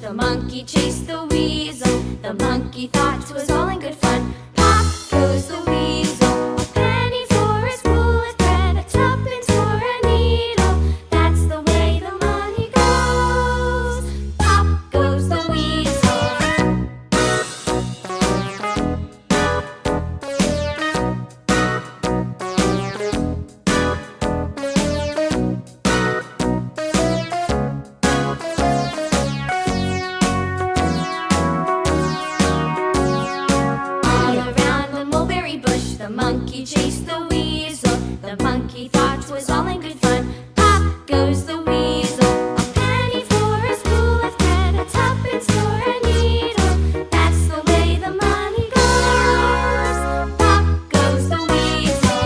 The monkey chased the weasel. The monkey thought 'twas all in good fun. Pop goes the weasel. A penny for his wool with thread, a tuppence for a needle. That's the way the money goes. Pop goes the weasel. The monkey chased the weasel. The monkey thought 'twas all in good fun. Pop goes the weasel. A penny for a spool of thread, a tuppence for a needle. That's the way the money goes. Pop goes the weasel.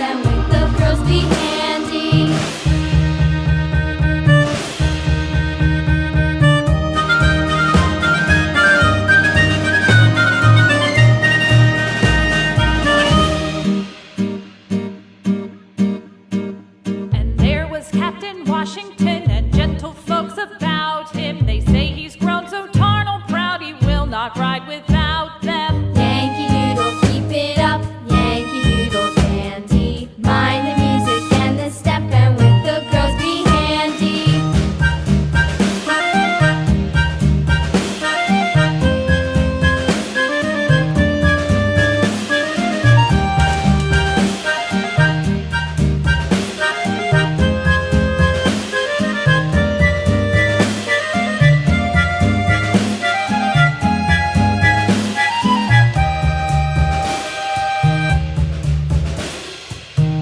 and with the girls be handy. And there was Captain Washington and gentle folks about him. They say he's grown so tarnal proud he will not ride without them. Yankee Doodle, keep it up, Yankee Doodle dandy. Mind the music and the step, and with the girls be handy.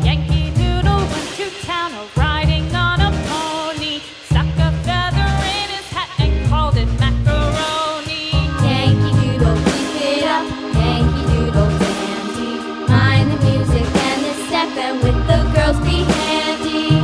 Yankee Doodle went to town riding on a pony, stuck a feather in his hat and called it macaroni. Yankee Doodle, keep it up, Yankee Doodle dandy. Mind the music and the step, and with the girls be handy.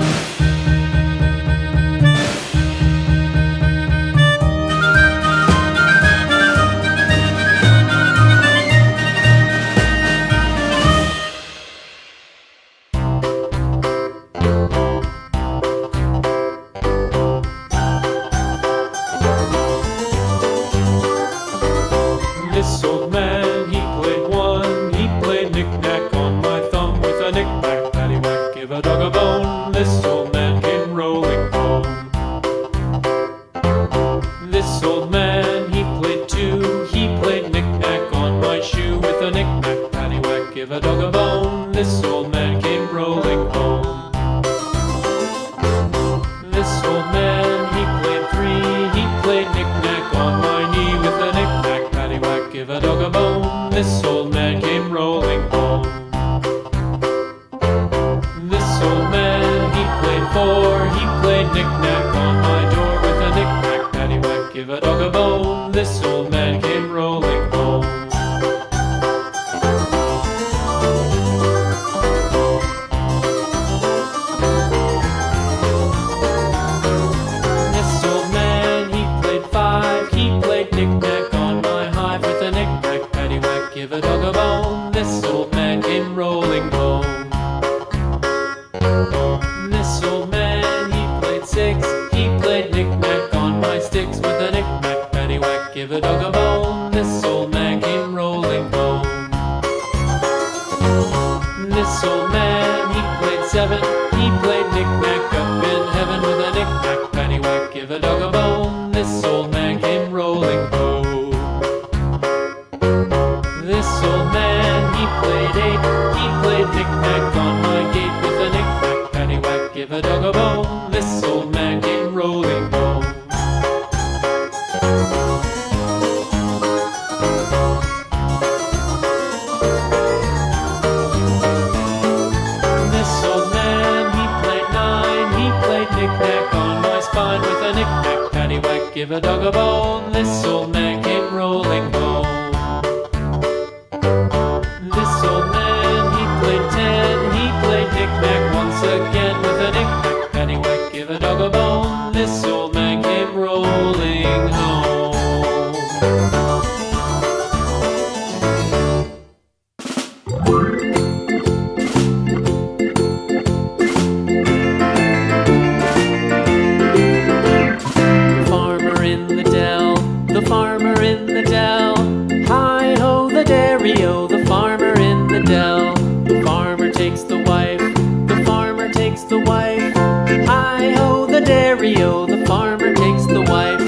This old man, he played one. He played knick-knack on my thumb with a knick-knack, paddywhack, give a dog a bone. This old man came rolling home. This old man, he played two. He played knick-knack on my shoe with a knick-knack, paddywhack, give a dog a bone. This old man came rolling home. This old man, he played three. He played knick-knack on my knee with a knick-knack, paddywhack, give a dog a bone. This old man came rolling home. This old man, he played four. He played knick-knack on my door with a knick-knack, paddywhack, give a dog a bone. This old man came rolling home. This old man, he played five. He played knick-knack on my hive with a knick-knack, paddywhack, give a dog a bone. This old man came rolling home. This old man, he played six. He played knick-knack on my sticks with a knick-knack, paddywhack, give a dog a bone. This old man came rolling home. This old man, he played seven. He played knick-knack up in heaven with a knick-knack, paddywhack, give a dog a bone. This old man came rolling home. This old man, he played eight. He played knick-knack on my gate with a knick-knack, paddywhack, give a dog a bone. This old man came rolling home. This old man, he played nine. He played knick-knack on my spine with a knick-knack, paddywhack, give a dog a bone. This old man came rolling home. This old man, he played ten. He played knick-knack once again with a knick-knack, paddywhack, give a dog a bone. This old man came rolling home. The farmer in the dell, the farmer in the dell. Hi-ho, the dairy-o, the farmer in the dell. The farmer takes the wife, the farmer takes the wife. Hi-ho, the dairy-o, the farmer takes the wife.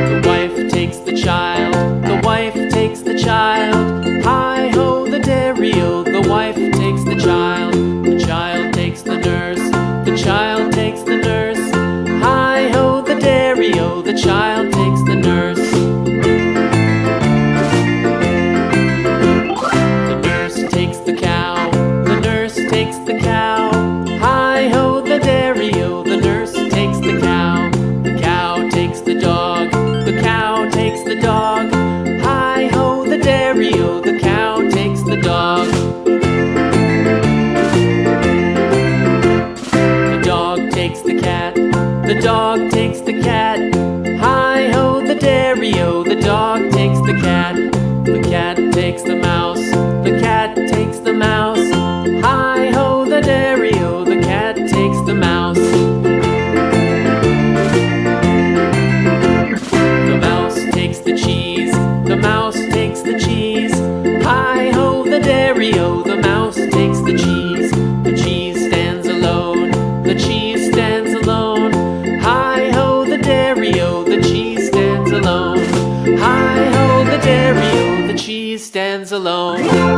The wife takes the child, the wife takes the child. Hi-ho, the dairy-o, the wife takes the child. The child takes the nurse, the child takes the nurse. Hi-ho, the dairy-o, the child takes the nurse. The nurse takes the cow, the nurse takes the cow. Hi-ho, the dairy-o, the nurse takes the cow. The cow takes the dog, the cow takes the dog. Hi-ho, the dairy-o, the cow he stands alone.